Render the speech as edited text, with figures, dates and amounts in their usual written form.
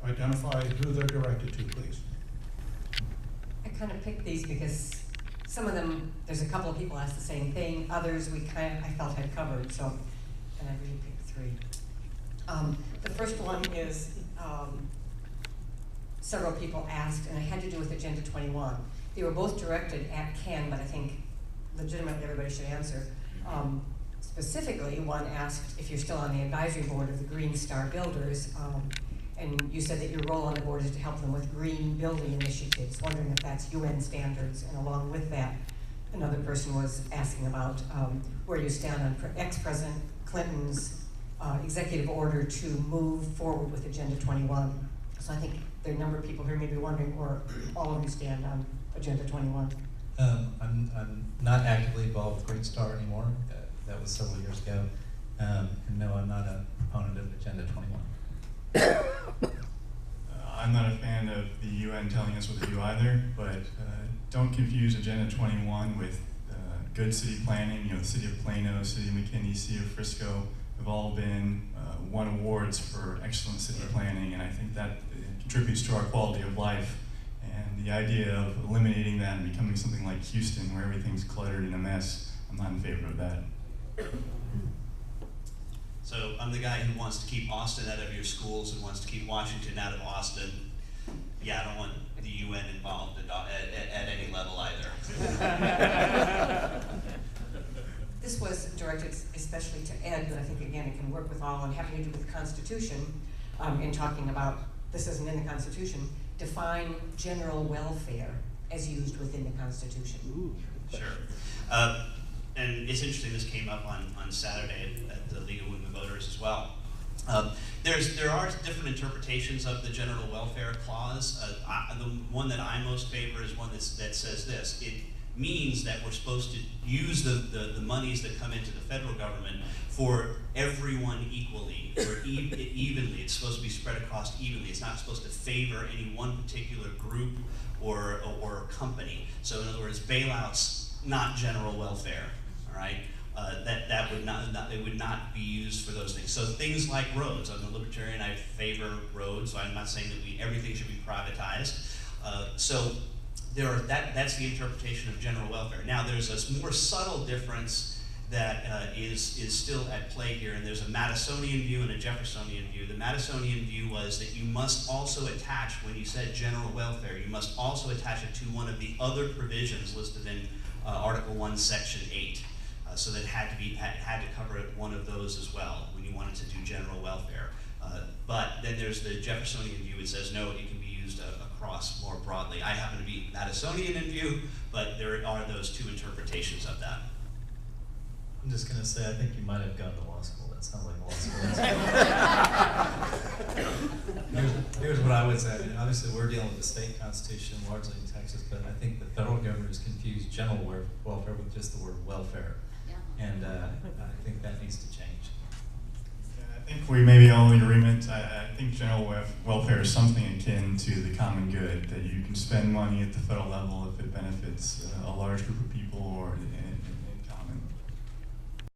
identify who they're directed to, please. I kind of picked these because some of them, there's a couple of people asked the same thing. Others I felt had covered, so, and I really picked three. The first one is, several people asked, and it had to do with Agenda 21. They were both directed at Ken, but I think legitimately everybody should answer. Specifically, one asked if you're still on the advisory board of the Green Star Builders, and you said that your role on the board is to help them with green building initiatives, wondering if that's UN standards, and along with that, another person was asking about where you stand on ex-President Clinton's executive order to move forward with Agenda 21. So I think there are a number of people here may be wondering where all of you stand on Agenda 21. I'm not actively involved with Green Star anymore. That was several years ago. And no, I'm not a proponent of Agenda 21. I'm not a fan of the UN telling us what to do either, but don't confuse Agenda 21 with good city planning. You know, the city of Plano, city of McKinney, city of Frisco have all been won awards for excellent city planning, and I think that contributes to our quality of life. And the idea of eliminating that and becoming something like Houston, where everything's cluttered and a mess, I'm not in favor of that. So I'm the guy who wants to keep Austin out of your schools and wants to keep Washington out of Austin. Yeah, I don't want the UN involved at any level either. This was directed especially to Ed, but I think again it can work with all, and having to do with the Constitution, in talking about, this isn't in the Constitution, define general welfare as used within the Constitution. Ooh. Sure. And it's interesting, this came up on Saturday at the League of Women Voters as well. There are different interpretations of the general welfare clause. The one that I most favor is one that says this. It means that we're supposed to use the monies that come into the federal government for everyone equally, or evenly. It's supposed to be spread across evenly. It's not supposed to favor any one particular group or company. So in other words, bailouts, not general welfare. All right, that would not it would not be used for those things. So things like roads. I'm a libertarian. I favor roads. So I'm not saying that everything should be privatized. So that's the interpretation of general welfare. Now there's a more subtle difference that is still at play here, and there's a Madisonian view and a Jeffersonian view. The Madisonian view was that you must also attach, when you said general welfare, you must also attach it to one of the other provisions listed in Article 1, Section 8. So that had to cover one of those as well when you wanted to do general welfare. But then there's the Jeffersonian view. It says no, it can be used across more broadly. I happen to be Madisonian in view, but there are those two interpretations of that. I'm just going to say, I think you might have gone to law school. That sounds like law school. Here's what I would say. I mean, obviously, we're dealing with the state constitution, largely in Texas, but I think the federal government has confused general welfare with just the word welfare. Yeah. And I think that needs to change. I think we may be all in agreement. I think general welfare is something akin to the common good, that you can spend money at the federal level if it benefits a large group of people or